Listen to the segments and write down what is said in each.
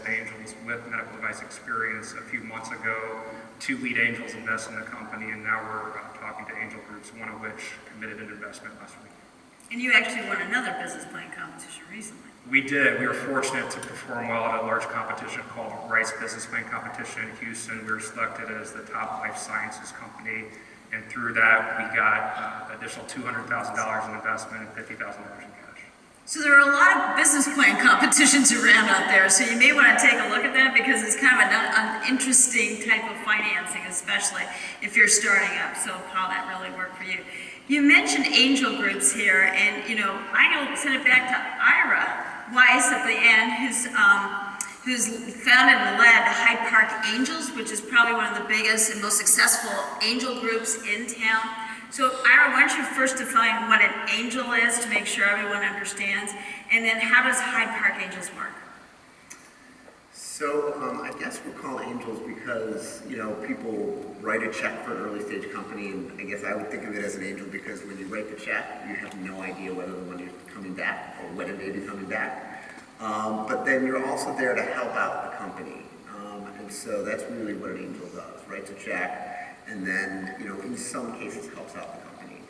angels with medical device experience. A few months ago, 2 lead angels invested in the company, and now we're talking to angel groups, one of which committed an investment last week. And you actually won another business plan competition recently. We did. We were fortunate to perform well at a large competition called Rice Business Plan Competition in Houston. We were selected as the top life sciences company, and through that we got additional $200,000 in investment and $50,000 in cash. So there are a lot of business plan competitions around out there, so you may want to take a look at that because it's kind of an interesting type of financing, especially if you're starting up. So how that really worked for you. You mentioned angel groups here, and I send it back to Ira Weiss at the end, who's founded and led Hyde Park Angels, which is probably one of the biggest and most successful angel groups in town. So Ira, why don't you first define what an angel is to make sure everyone understands, and then how does Hyde Park Angels work? So I guess we're called angels because people write a check for an early stage company, and I guess I would think of it as an angel because when you write the check, you have no idea whether the money is coming back or when it may be coming back. But then you're also there to help out the company, and so that's really what an angel does: writes a check, and then in some cases helps out the company.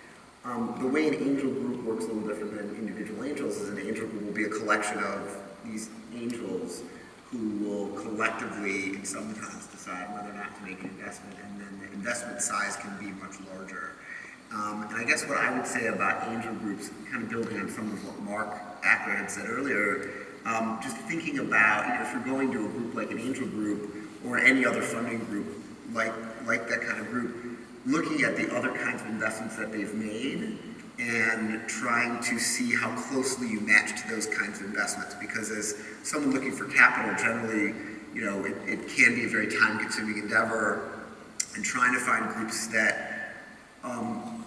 The way an angel group works a little different than individual angels is an angel group will be a collection of these angels who will collectively and sometimes decide whether or not to make an investment, and then the investment size can be much larger. And I guess what I would say about angel groups, kind of building on some of what Mark Acker had said earlier, just thinking about if you're going to a group like an angel group or any other funding group like that kind of group, looking at the other kinds of investments that they've made and trying to see how closely you match to those kinds of investments. Because as someone looking for capital, generally, it can be a very time-consuming endeavor, and trying to find groups that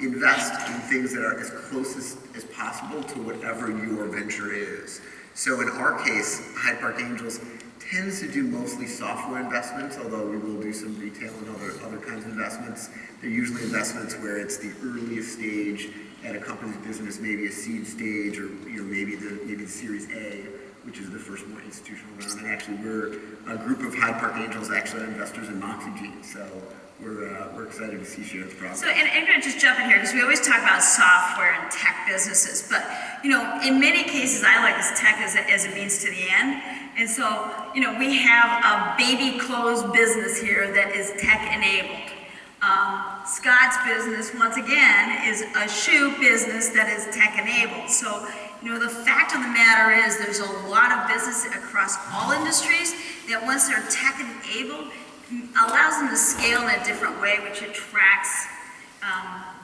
invest in things that are as close as possible to whatever your venture is. So in our case, Hyde Park Angels tends to do mostly software investments, although we will do some retail and other kinds of investments. They're usually investments where it's the earliest stage at a company's business, maybe a seed stage, or maybe the Series A, which is the first more institutional round. And actually, we're a group of Hyde Park Angels, actually investors in Moxygene. So we're excited to see Sharon's progress. So, and I'm going to just jump in here because we always talk about software and tech businesses, but in many cases, I like this tech as a means to the end. And so, we have a baby clothes business here that is tech enabled. Scott's business, once again, is a shoe business that is tech enabled. So, the fact of the matter is there's a lot of business across all industries that once they're tech enabled, allows them to scale in a different way, which attracts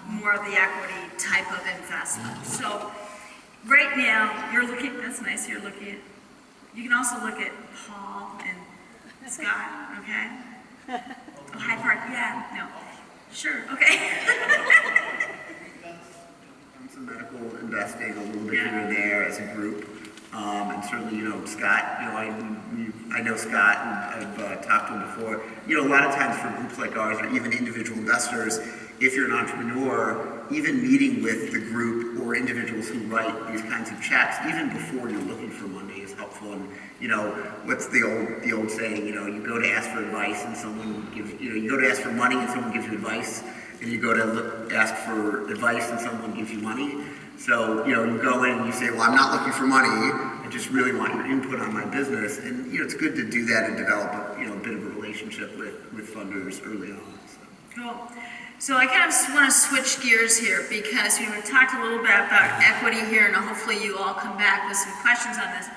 more of the equity type of investment. So right now, you're looking, that's nice, you can also look at Paul and Scott, okay? Oh, Hyde Park, yeah, no. Sure, okay. Some medical investing a little bit here and there as a group. And certainly, Scott, I know Scott, and I've talked to him before. A lot of times for groups like ours, or even individual investors, if you're an entrepreneur, even meeting with the group or individuals who write these kinds of checks, even before you're looking for money, is helpful. And what's the old saying? You go to ask for advice, and someone gives. You go to ask for money, and someone gives you advice, and you go to ask for advice, and someone gives you money. So, you go in and you say, well, I'm not looking for money, I just really want your input on my business. And, it's good to do that and develop a bit of a relationship with funders early on. So. Cool. So I kind of want to switch gears here because we've talked a little bit about equity here, and hopefully you all come back with some questions on this.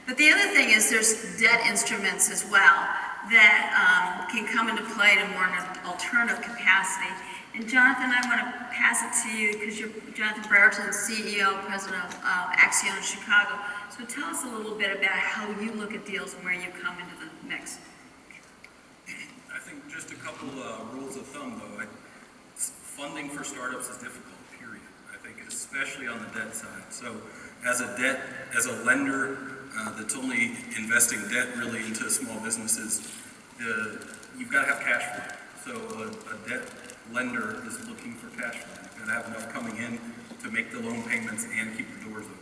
But the other thing is there's debt instruments as well that can come into play to more an alternative capacity. And Jonathan, I want to pass it to you because you're Jonathan Brereton, CEO, President of Axion Chicago. So tell us a little bit about how you look at deals and where you come into the mix. I think just a couple rules of thumb, though. Funding for startups is difficult, period. I think especially on the debt side. So as a lender that's only investing debt really into small businesses, you've got to have cash flow. So a debt lender is looking for cash flow. You've got to have enough coming in to make the loan payments and keep the doors open.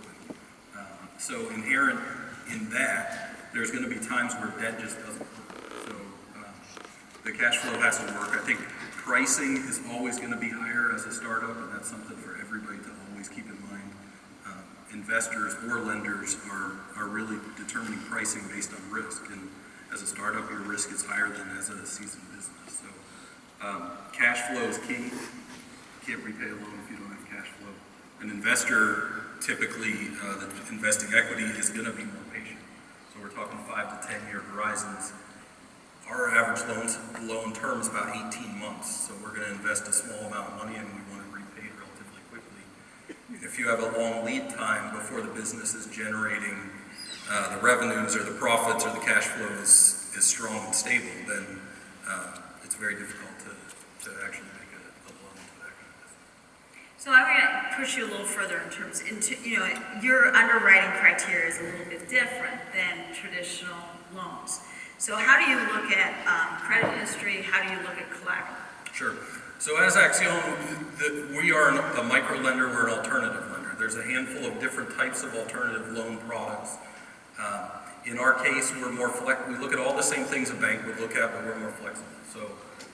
So inherent in that there's going to be times where debt just doesn't work. So the cash flow has to work. I think pricing is always going to be higher as a startup, and that's something for everybody to always keep in mind. Investors or lenders are really determining pricing based on risk, and as a startup, your risk is higher than as a seasoned business. So cash flow is key. You can't repay a loan if you don't have cash flow. An investor, typically, the investing equity is going to be more patient. So we're talking 5 to 10 year horizons. Our average loan term is about 18 months. So we're going to invest a small amount of money and we want to repay it relatively quickly. If you have a long lead time before the business is generating the revenues or the profits or the cash flow is strong and stable, then it's very difficult to actually make a loan to that kind of business. So I'm going to push you a little further in terms, your underwriting criteria is a little bit different than traditional loans. So how do you look at credit history? How do you look at collateral? Sure. So as Axiom, we are a micro lender, we're an alternative lender. There's a handful of different types of alternative loan products. In our case, we look at all the same things a bank would look at, but we're more flexible. So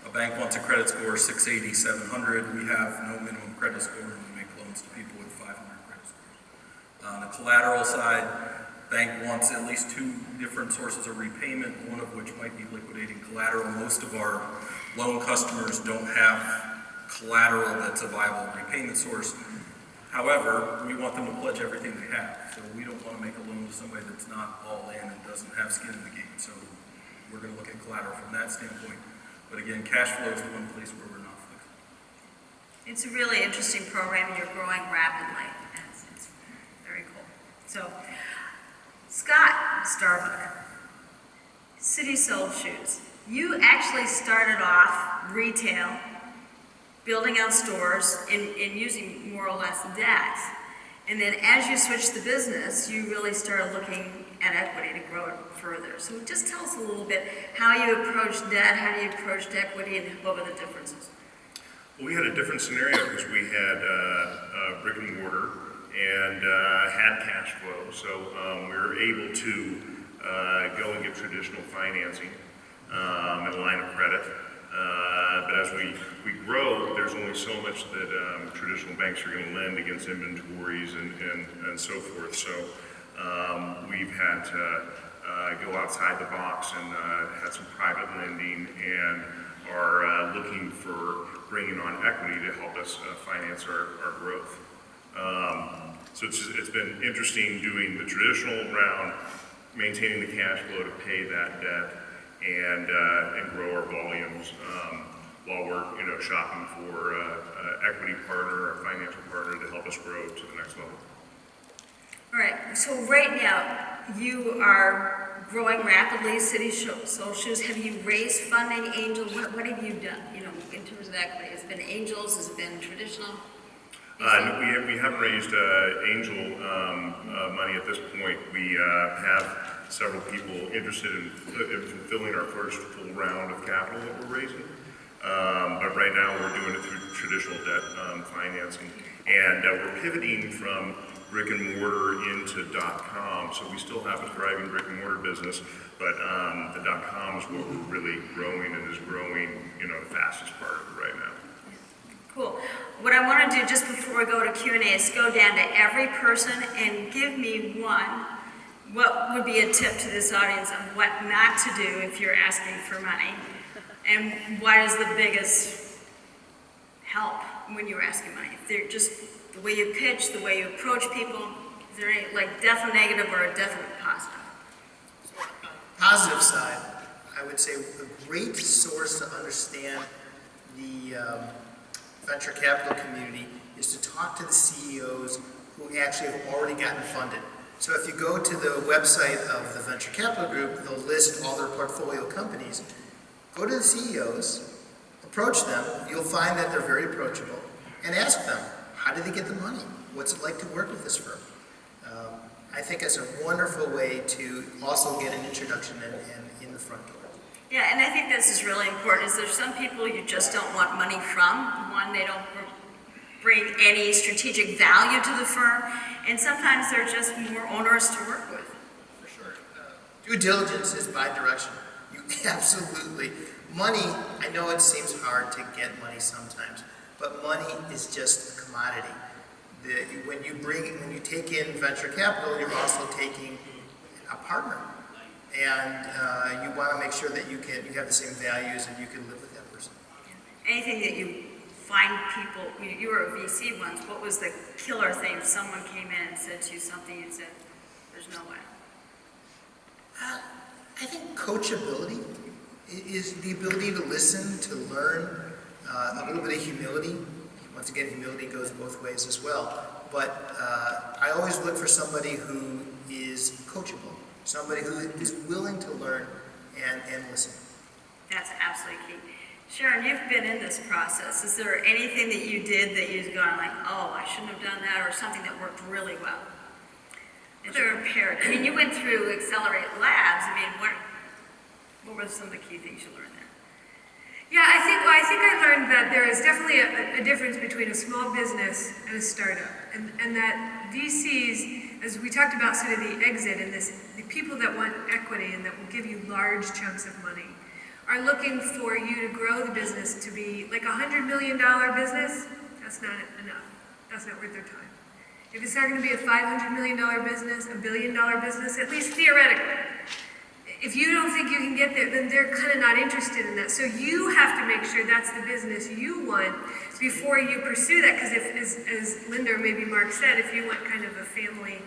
a bank wants a credit score of 680, 700. We have no minimum credit score, and we make loans to people with 500 credit scores. On the collateral side, bank wants at least 2 different sources of repayment, one of which might be liquidating collateral. Most of our loan customers don't have collateral that's a viable repayment source. However, we want them to pledge everything they have. So we don't want to make a loan to somebody that's not all in and doesn't have skin in the game. So we're going to look at collateral from that standpoint. But again, cash flow is the one place where we're not flexible. It's a really interesting program. You're growing rapidly. It's very cool. So, Scott Starbuck, City Sold Shoes. You actually started off retail, building out stores, and using more or less debt. And then as you switched the business, you really started looking at equity to grow it further. So just tell us a little bit how you approached debt, how do you approach equity, and what were the differences? Well, we had a different scenario because we had brick and mortar and had cash flow. So we were able to go and get traditional financing and a line of credit. But as we grow, there's only so much that traditional banks are going to lend against inventories and so forth. So we've had to go outside the box and had some private lending and are looking for bringing on equity to help us finance our growth. So it's been interesting doing the traditional round, maintaining the cash flow to pay that debt and grow our volumes while we're shopping for equity partner or financial partner to help us grow to the next level. All right, so right now, you are growing rapidly, City Sold Shoes. Have you raised funding, angel? What have you done, in terms of equity? Has it been angels? Has it been traditional? We haven't raised angel money at this point. We have several people interested in fulfilling our first full round of capital that we're raising. But right now we're doing it through traditional debt financing. And we're pivoting from brick and mortar into .com. So we still have a thriving brick and mortar business, but the .com is what we're really growing and is growing, the fastest part of it right now. Cool. What I want to do just before we go to Q&A is go down to every person and give me what would be a tip to this audience on what not to do if you're asking for money? And what is the biggest help when you're asking money? If they're just the way you pitch, the way you approach people, is there any definite negative or a definite positive? So on the positive side, I would say a great source to understand the venture capital community is to talk to the CEOs who actually have already gotten funded. So if you go to the website of the venture capital group, they'll list all their portfolio companies. Go to the CEOs, approach them, you'll find that they're very approachable, and ask them, how did they get the money? What's it like to work with this firm? I think it's a wonderful way to also get an introduction in the front door. Yeah, and I think this is really important, is there's some people you just don't want money from. One, they don't bring any strategic value to the firm, and sometimes they're just more onerous to work with. For sure. Due diligence is bi-directional. You absolutely, money, I know it seems hard to get money sometimes, but money is just a commodity. When you take in venture capital, you're also taking a partner. And you want to make sure that you have the same values and you can live with that person. Anything that you find people, you were a VC once, what was the killer thing? If someone came in and said to you something and said, there's no way. I think coachability is the ability to listen, to learn, a little bit of humility. Once again, humility goes both ways as well. But I always look for somebody who is coachable, somebody who is willing to learn and listen. That's absolutely key. Sharon, you've been in this process. Is there anything that you did that you've gone like, oh, I shouldn't have done that, or something that worked really well? That you compared. I mean, you went through Accelerate Labs. I mean, what were some of the key things you learned there? Yeah, I think I learned that there is definitely a difference between a small business and a startup. And that VCs, as we talked about sort of the exit and the people that want equity and that will give you large chunks of money are looking for you to grow the business to be like $100 million business. That's not enough. That's not worth their time. If it's not going to be a $500 million business, $1 billion business, at least theoretically, if you don't think you can get there, then they're kind of not interested in that. So you have to make sure that's the business you want before you pursue that. Because if, as Linda or maybe Mark said, if you want kind of a family,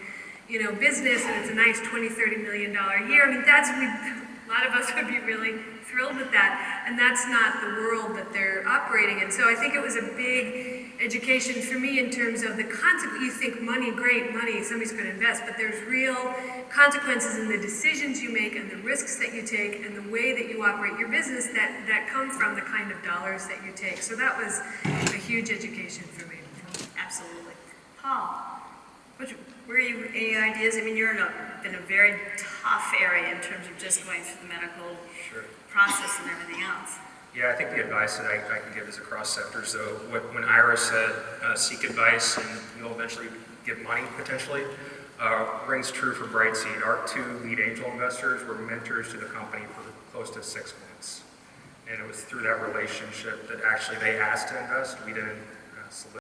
business and it's a nice $20-30 million year, I mean, a lot of us would be really thrilled with that. And that's not the world that they're operating in. So I think it was a big education for me in terms of the consequence. You think money, great money, somebody's going to invest, but there's real consequences in the decisions you make and the risks that you take and the way that you operate your business that come from the kind of dollars that you take. So that was a huge education for me. Absolutely. Paul, were you any ideas? I mean, you're in a very tough area in terms of just going through the medical process and everything else. Yeah, I think the advice that I can give is across sectors. So when Ira said seek advice and you'll eventually get money potentially, rings true for Brightseed. Our two lead angel investors were mentors to the company for close to 6 months. And it was through that relationship that actually they asked to invest. We didn't solicit.